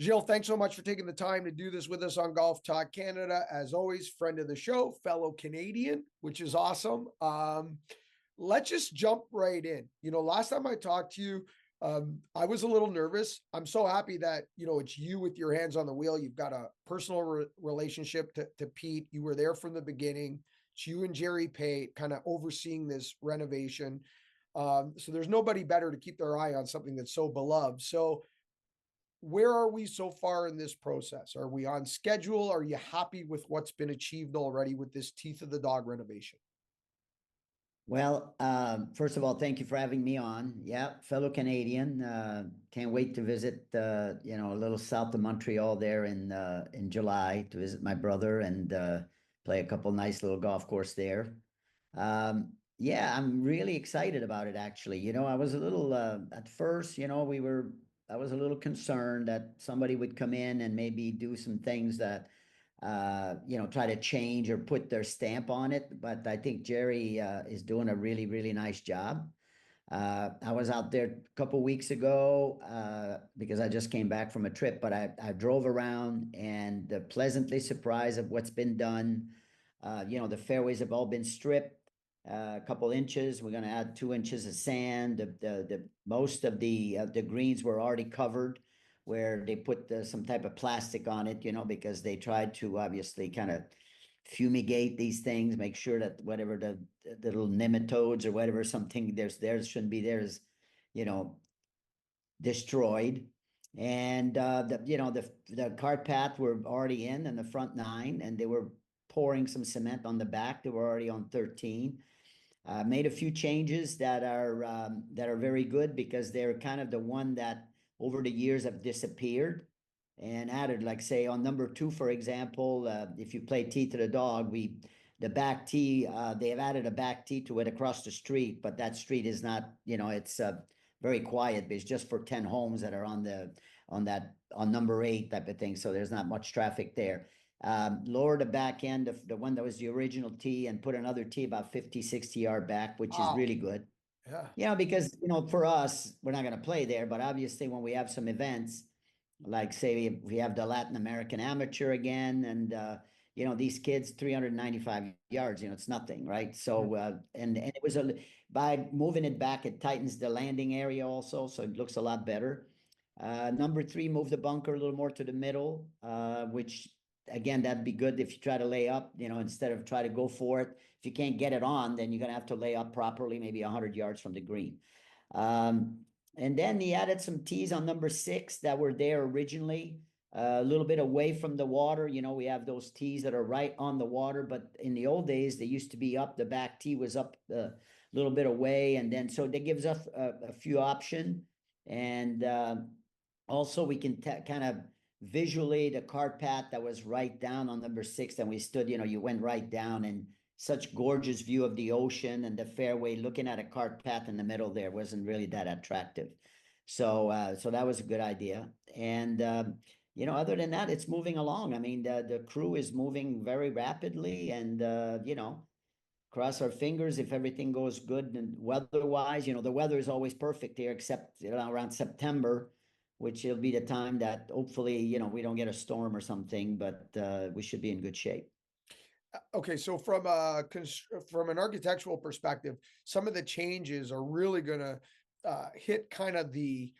Gilles, thanks so much for taking the time to do this with us on Golf Talk Canada. As always, friend of the show, fellow Canadian, which is awesome. Let's just jump right in. Last time I talked to you, I was a little nervous. I'm so happy that, it's you with your hands on the wheel. You've got a personal relationship to Pete. You were there from the beginning. It's you and Jerry Pate kind of overseeing this renovation. So there's nobody better to keep their eye on something that's so beloved. So, where are we so far in this process? Are we on schedule? Are you happy with what's been achieved already with this teeth of the dog renovation? Well, first of all, thank you for having me on. Yeah, fellow Canadian. Can't wait to visit, a little south of Montreal there in July to visit my brother and play a couple nice little golf course there. Yeah, I'm really excited about it actually. I was a little at first, I was a little concerned that somebody would come in and maybe do some things that try to change or put their stamp on it. But I think Jerry is doing a really, really nice job. I was out there a couple weeks ago because I just came back from a trip, but I drove around and pleasantly surprised of what's been done. The fairways have all been stripped. A couple inches. We're going to add 2 inches of sand. The most of the greens were already covered, where they put some type of plastic on it, because they tried to obviously kind of fumigate these things, make sure that whatever the little nematodes or whatever something there shouldn't be there is, you know, destroyed. And the cart path were already in the front nine, and they were pouring some cement on the back. They were already on 13. Made a few changes that are very good because they're kind of the one that over the years have disappeared and added, like say on number two, for example, if you play tee to the dog, the back tee, they have added a back tee to it across the street, but that street is not, it's very quiet, but it's just for 10 homes that are on number 8 type of thing. So there's not much traffic there. Lower the back end of the one that was the original tee and put another tee about 50, 60 yard back, which is Wow. really good. Yeah. Because, for us, we're not going to play there, but obviously when we have some events, like say we have the Latin American Amateur again, and these kids 395 yards, it's nothing, right? So and it was by moving it back, it tightens the landing area also, so it looks a lot better. Number 3, move the bunker a little more to the middle, which again, that'd be good if you try to lay up, instead of try to go for it. If you can't get it on, then you're gonna have to lay up properly, maybe 100 yards from the green. And then he added some tees on number 6 that were there originally, a little bit away from the water. We have those tees that are right on the water, but in the old days, they used to be up. The back tee was up a little bit away. And then, so that gives us a few options. And also we can kind of visually the cart path that was right down on number 6. And we stood, you went right down, and such gorgeous view of the ocean and the fairway. Looking at a cart path in the middle there wasn't really that attractive. So that was a good idea. And other than that, it's moving along. I mean, the crew is moving very rapidly, and cross our fingers if everything goes good. And weather-wise, the weather is always perfect here, except around September, which will be the time that hopefully we don't get a storm or something, but we should be in good shape. Okay, so from an architectural perspective, some of the changes are really going to hit kind of the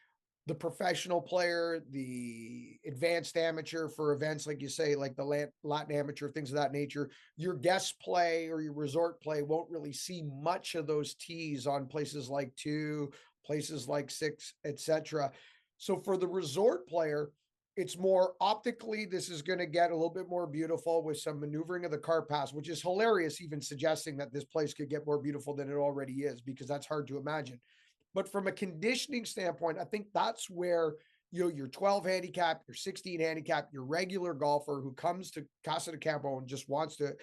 professional player, the advanced amateur for events like you say, like the Latin amateur, things of that nature. Your guest play or your resort play won't really see much of those tees on places like 2, places like 6, etc. So for the resort player, it's more optically, this is going to get a little bit more beautiful with some maneuvering of the car pass, which is hilarious, even suggesting that this place could get more beautiful than it already is, because that's hard to imagine. But from a conditioning standpoint, I think that's where your 12 handicap, your 16 handicap, your regular golfer who comes to Casa de Campo and just wants to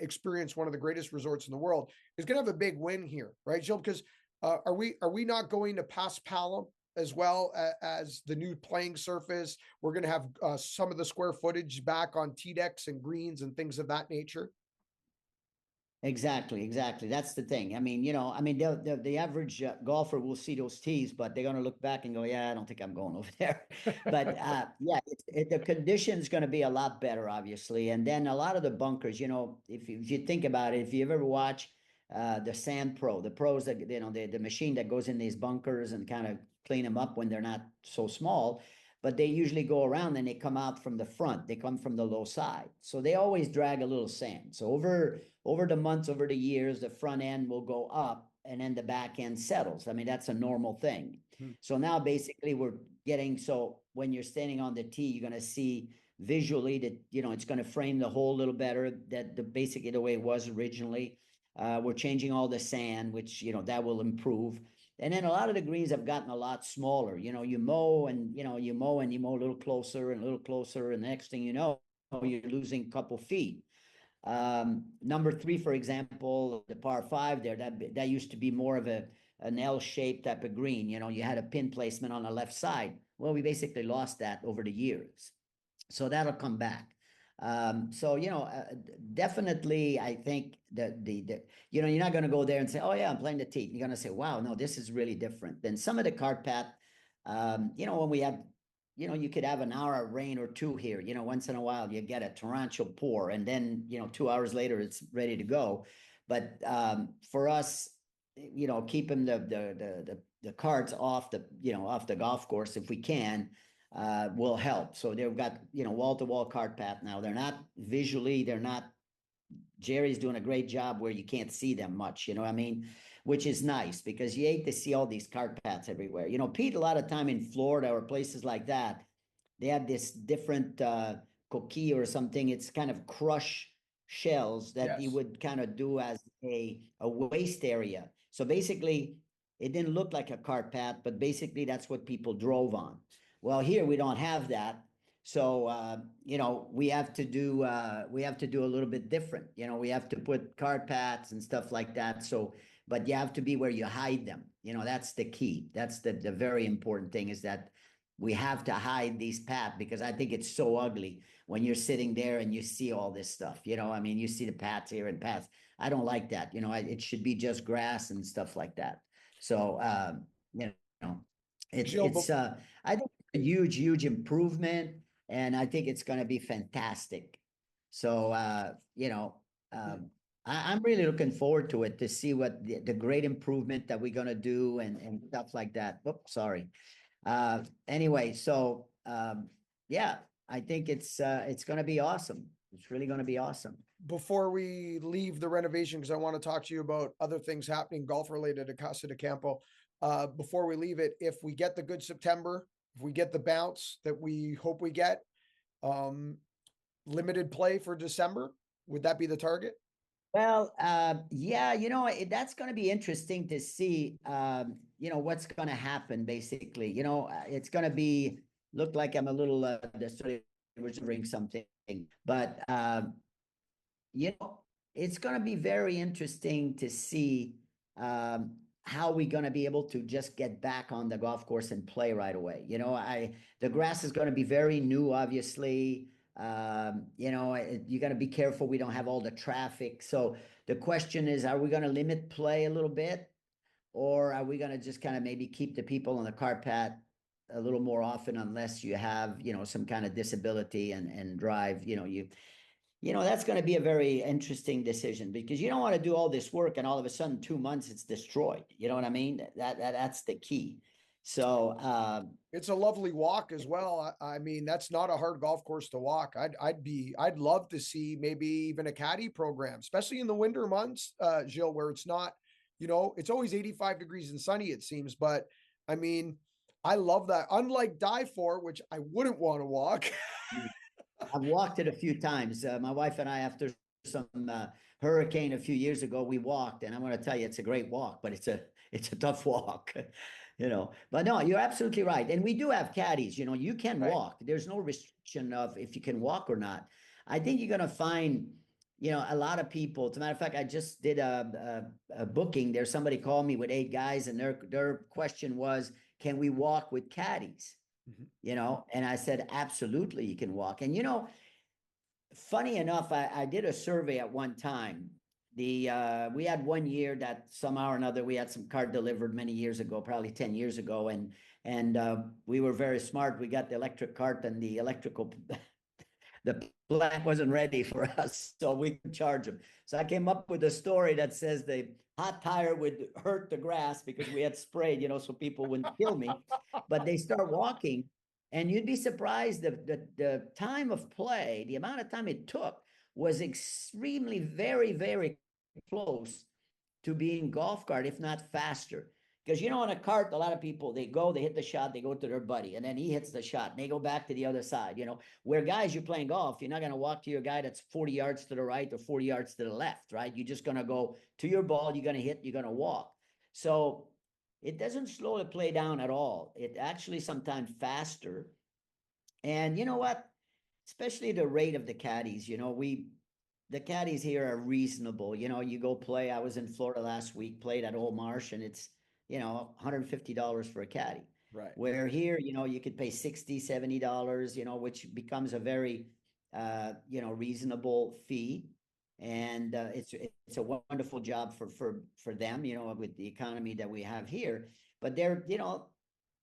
experience one of the greatest resorts in the world is going to have a big win here, right, Jill? Because are we not going to Pass Palom as well as the new playing surface? We're going to have some of the square footage back on tee decks and greens and things of that nature. Exactly. That's the thing. I mean, I mean, the average golfer will see those tees, but they're going to look back and go, yeah, I don't think I'm going over there. But yeah, the condition's going to be a lot better, obviously. And then a lot of the bunkers, if you think about it, if you ever watch the Sand Pro, the pros that, the machine that goes in these bunkers and kind of clean them up when they're not so small, but they usually go around and they come out from the front. They come from the low side. So they always drag a little sand. So over the months, over the years, the front end will go up and then the back end settles. I mean, that's a normal thing. Hmm. So now basically we're getting, so when you're standing on the tee, you're going to see visually that, it's going to frame the hole a little better, that basically the way it was originally. We're changing all the sand, which, that will improve. And then a lot of the greens have gotten a lot smaller. You mow and, you mow and you mow a little closer and a little closer. And the next thing you know, you're losing a couple feet. Number 3, for example, the par 5 there, that used to be more of an L-shaped type of green. You had a pin placement on the left side. Well, we basically lost that over the years. So that'll come back. So, definitely, I think that you're not going to go there and say, oh yeah, I'm playing the tee. You're going to say, wow, no, this is really different. Then some of the cart path, when we have, you could have an hour of rain or two here, once in a while you get a torrential pour and then, 2 hours later it's ready to go. But for us, keeping the carts off off the golf course if we can, will help. So they've got, wall-to-wall cart path now. They're not, Jerry's doing a great job where you can't see them much, what I mean? Which is nice because you hate to see all these cart paths everywhere. Pete, a lot of time in Florida or places like that, they have this different coquille or something. It's kind of crush shells that you Yes. would kind of do as a waste area. So basically, it didn't look like a cart path, but basically that's what people drove on. Well, here we don't have that. So, we have to do a little bit different. We have to put cart paths and stuff like that. So, but you have to be where you hide them. That's the key. That's the very important thing is that we have to hide these paths because I think it's so ugly when you're sitting there and you see all this stuff. I mean, you see the paths here and paths. I don't like that. It should be just grass and stuff like that. So, you know, Gilles, I think it's a huge improvement, and I think it's going to be fantastic. So, I'm really looking forward to it to see what the great improvement that we're going to do and stuff like that. Oops, sorry. Anyway, so yeah, I think it's going to be awesome. It's really going to be awesome. before we leave the renovation, because I want to talk to you about other things happening golf related to Casa de Campo. Before we leave it, if we get the good September, if we get the bounce that we hope we get, um, limited play for December, would that be the target? Well, yeah, that's going to be interesting to see, what's going to happen basically. It's going to be look like I'm a little reserving something, but it's going to be very interesting to see how we're going to be able to just get back on the golf course and play right away. The grass is going to be very new, obviously. You got to be careful we don't have all the traffic. So the question is, are we going to limit play a little bit, or are we going to just kind of maybe keep the people on the cart path a little more often, unless you have some kind of disability and drive. That's going to be a very interesting decision because you don't want to do all this work and all of a sudden 2 months it's destroyed. You know what I mean? That's the key. So It's a lovely walk as well. I mean, that's not a hard golf course to walk. I'd love to see maybe even a caddy program, especially in the winter months, Gilles, where it's not, it's always 85 degrees and sunny, it seems. But I mean, I love that. Unlike Fore, which I wouldn't want to walk. I've walked it a few times. My wife and I, after some hurricane a few years ago, we walked, and I'm going to tell you, it's a great walk, but it's a tough walk, But no, you're absolutely right, and we do have caddies. You can Right. walk. There's no restriction of if you can walk or not. I think you're going to find, a lot of people. As a matter of fact, I just did a booking. There's somebody called me with 8 guys, and their question was, can we walk with caddies? And I said, absolutely, you can walk. And, funny enough, I did a survey at one time We had one year that somehow or another we had some cart delivered many years ago, probably 10 years ago, and we were very smart. We got the electric cart, and the electrical the plant wasn't ready for us, so we could charge them. So I came up with a story that says the hot tire would hurt the grass because we had sprayed, so people wouldn't kill me. But they start walking, and you'd be surprised the time of play, the amount of time it took was extremely very, very close to being golf cart, if not faster. Because on a cart, a lot of people, they hit the shot, they go to their buddy, and then he hits the shot, and they go back to the other side. Where guys, you're playing golf, you're not going to walk to your guy that's 40 yards to the right or 40 yards to the left, right? You're just going to go to your ball, you're going to hit, you're going to walk. So it doesn't slow the play down at all. It actually sometimes faster. And you know what? Especially the rate of the caddies, the caddies here are reasonable. You go play. I was in Florida last week, played at Old Marsh, and it's, $150 for a caddy. Right. Where here, you could pay $60, $70, which becomes a very, reasonable fee. And it's a wonderful job for them, with the economy that we have here. But they're,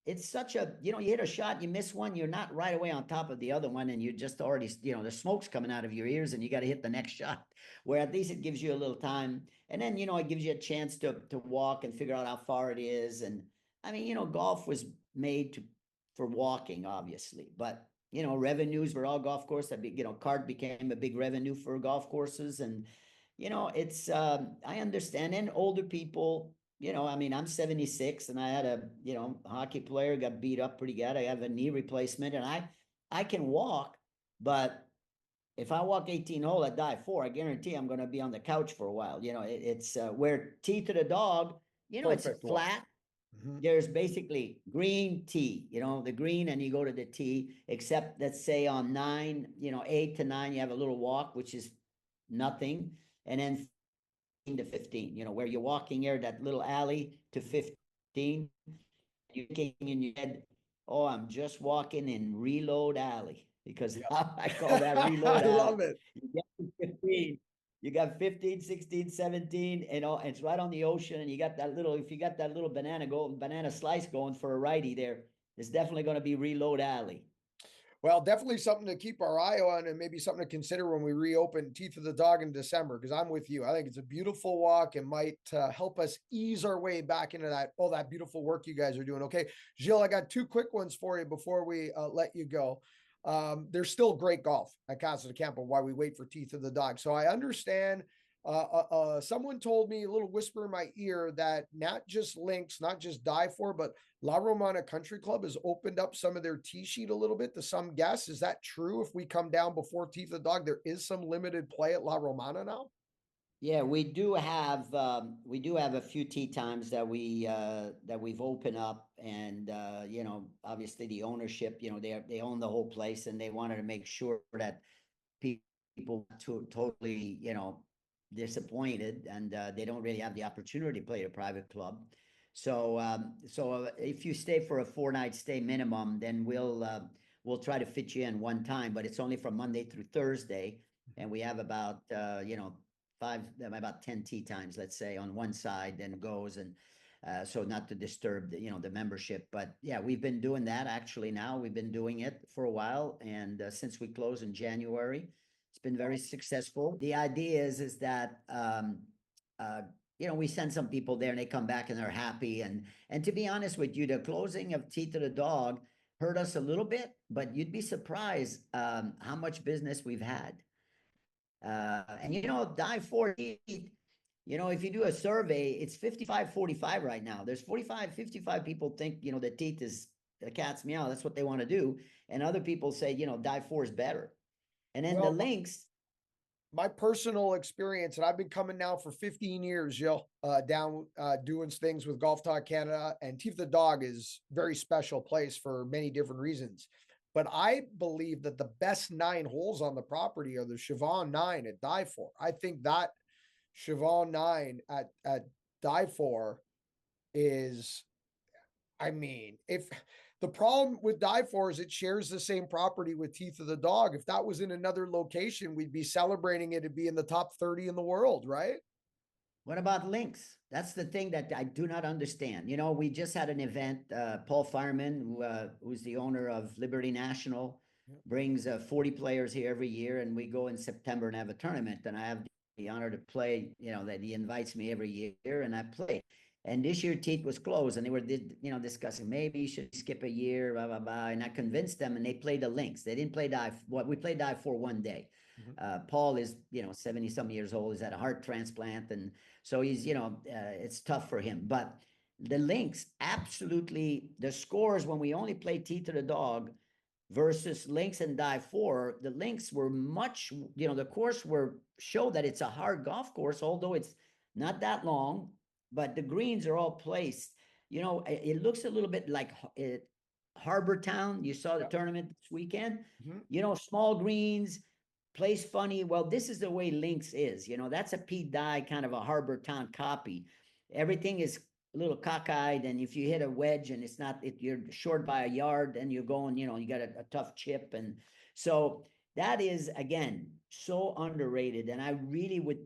it's such a, you hit a shot, you miss one, you're not right away on top of the other one, and you just already, the smoke's coming out of your ears, and you got to hit the next shot. Where at least it gives you a little time, and then it gives you a chance to walk and figure out how far it is. And I mean, golf was made for walking, obviously, but revenues for all golf courses. Cart became a big revenue for golf courses, and it's I understand. And older people. I mean, I'm 76, and I had a, hockey player got beat up pretty good. I have a knee replacement, and I can walk, but if I walk 18 hole at die 4, I guarantee I'm going to be on the couch for a while. It's where tee to the dog, it's flat. Mm-hmm. There's basically green tee, the green, and you go to the tee, except let's say on 9, 8 to 9, you have a little walk, which is nothing. And then to 15, where you're walking there, that little alley to 15, you're thinking in your head, oh, I'm just walking in reload alley, because I call that reload alley. I love it. You get to 15, you got 15, 16, 17, and it's right on the ocean, and you got that little, if you got that little banana slice going for a righty there, it's definitely going to be reload alley. Well, definitely something to keep our eye on, and maybe something to consider when we reopen Teeth of the Dog in December, because I'm with you. I think it's a beautiful walk and might help us ease our way back into all that beautiful work you guys are doing. Okay, Gilles, I got 2 quick ones for you before we let you go. There's still great golf at Casa de Campo while we wait for Teeth of the Dog. So I understand someone told me, a little whisper in my ear, that not just Links, not just Die For, but La Romana Country Club has opened up some of their tee sheet a little bit to some guests. Is that true? If we come down before Teeth of the Dog, there is some limited play at La Romana now? Yeah, we do have a few tee times that we've opened up, and obviously the ownership, they own the whole place, and they wanted to make sure that people totally disappointed, and they don't really have the opportunity to play at a private club. So if you stay for a 4-night stay minimum, then we'll try to fit you in one time, but it's only from Monday through Thursday, and we have about about 10 tee times, let's say, on one side, then goes, and so not to disturb the membership. But yeah, we've been doing that actually. Now we've been doing it for a while, and since we closed in January, it's been very successful. The idea is that we send some people there, and they come back and they're happy. And to be honest with you, the closing of Teeth of the Dog hurt us a little bit, but you'd be surprised how much business we've had. And Die For Teeth, if you do a survey, it's 55-45 right now. There's 55 people think, the teeth is the cat's meow. That's what they want to do. And other people say, Die For is better. And then the Links. My personal experience, and I've been coming now for 15 years, Gilles, down doing things with Golf Talk Canada, and Teeth of the Dog is a very special place for many different reasons. But I believe that the best 9 holes on the property are the Chevron 9 at Die For. I think that Chevron 9 at Die For is, I mean, if the problem with Die For is it shares the same property with Teeth of the Dog. If that was in another location, we'd be celebrating it to be in the top 30 in the world, right? What about links? That's the thing that I do not understand. You know, we just had an event. Paul Fireman, who's the owner of Liberty National, Yep. brings 40 players here every year, and we go in September and have a tournament. And I have the honor to play. You know, that he invites me every year, and I play. And this year, Teat was closed, and they were, discussing maybe you should skip a year, blah blah blah. And I convinced them, and they played the links. They didn't play dive. What we played dive for one day. Paul is, 70 some years old. He's had a heart transplant, and so he's, it's tough for him. But the links, absolutely, the scores when we only play T to the dog versus links and dive four, the links were much, the course showed that it's a hard golf course, although it's not that long, but the greens are all placed. It looks a little bit like Harbor Town. You saw the tournament this weekend. Small greens, plays funny. Well, this is the way links is. That's a Pete Dye kind of a Harbor Town copy. Everything is a little cockeyed, and if you hit a wedge and it's not, you're short by a yard, and you're going, you got a tough chip. And so that is, again, so underrated. And I really would,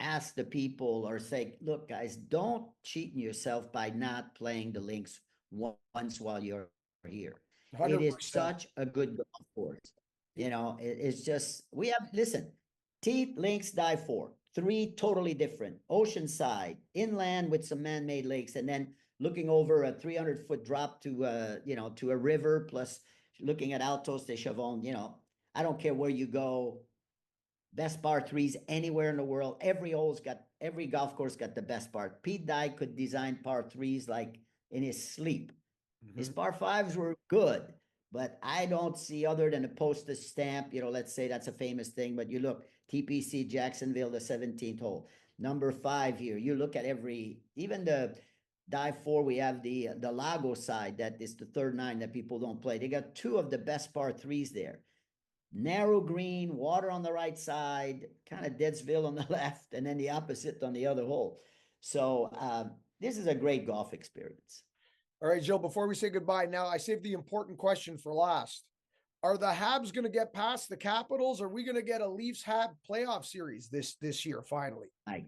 ask the people or say, look, guys, don't cheat yourself by not playing the links once while you're here. 100%. It is such a good golf course. It's just, we have, listen, Teat, links, dive four, three totally different. Oceanside, inland with some man-made lakes, and then looking over a 300-foot drop to, to a river, plus looking at Altos de Chavon. I don't care where you go. Best par threes anywhere in the world. Every golf course got the best par. Pete Dye could design par threes like in his sleep. His par fives were good, but I don't see, other than a postage stamp, let's say that's a famous thing, but you look, TPC Jacksonville, the 17th hole, number 5 here. You look at even the dive four, we have the Lago side, that is the third 9 that people don't play. They got 2 of the best par threes there. Narrow green, water on the right side, kind of Deadsville on the left, and then the opposite on the other hole. So this is a great golf experience. All right, Gilles, before we say goodbye, now I saved the important question for last. Are the Habs going to get past the Capitals? Are we going to get a Leafs-Hab playoff series this year, finally? My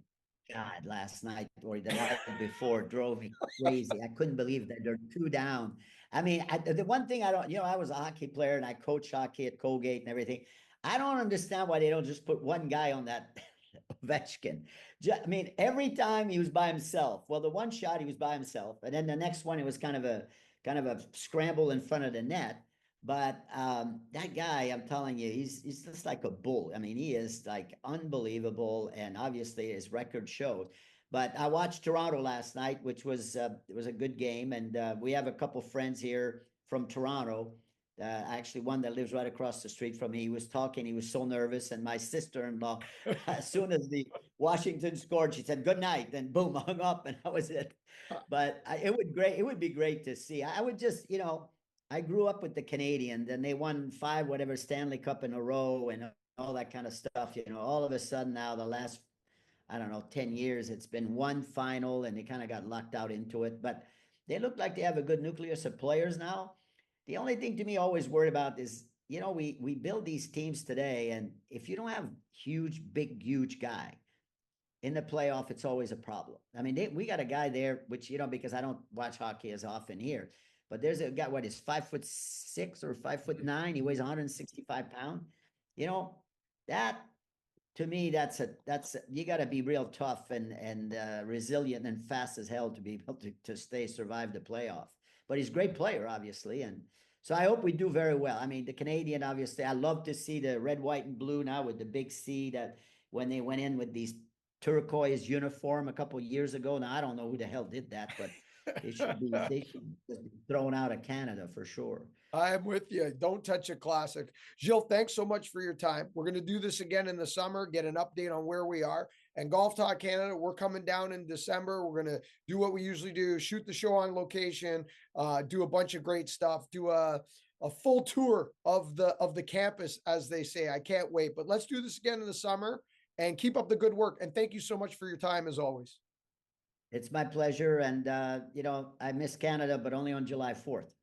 God, last night or the night before drove me crazy. I couldn't believe that they're 2 down. I mean, the one thing I don't, I was a hockey player and I coached hockey at Colgate and everything. I don't understand why they don't just put one guy on that Ovechkin. I mean, every time he was by himself. Well, the one shot he was by himself, and then the next one it was kind of a scramble in front of the net. But that guy, I'm telling you, he's just like a bull. I mean, he is like unbelievable, and obviously his record showed. But I watched Toronto last night, which was it was a good game, and we have a couple friends here from Toronto. Actually, one that lives right across the street from me. He was talking. He was so nervous, and my sister-in-law, as soon as the Washington scored, she said good night, and boom, hung up, and that was it. But it would be great to see. I would just, I grew up with the Canadians, and they won 5 whatever Stanley Cup in a row, and all that kind of stuff. All of a sudden now, the last, I don't know, 10 years, it's been one final, and they kind of got locked out into it. But they look like they have a good nucleus of players now. The only thing to me always worried about is, we build these teams today, and if you don't have huge guy in the playoff, it's always a problem. I mean, we got a guy there, which, because I don't watch hockey as often here, but there's a guy, what is 5'6" or 5'9"? He weighs 165 pounds. That, to me, that's you got to be real tough and resilient and fast as hell to be able to survive the playoff. But he's a great player, obviously, and so I hope we do very well. I mean, the Canadian, obviously, I love to see the red, white, and blue now with the big C, that when they went in with these turquoise uniform a couple of years ago. Now, I don't know who the hell did that, but they should be thrown out of Canada for sure. I'm with you. Don't touch a classic. Gilles, thanks so much for your time. We're going to do this again in the summer, get an update on where we are. And Golf Talk Canada, we're coming down in December. We're going to do what we usually do, shoot the show on location, do a bunch of great stuff, do a full tour of the campus, as they say. I can't wait. But let's do this again in the summer, and keep up the good work. And thank you so much for your time, as always. It's my pleasure. And, I miss Canada, but only on July 4th.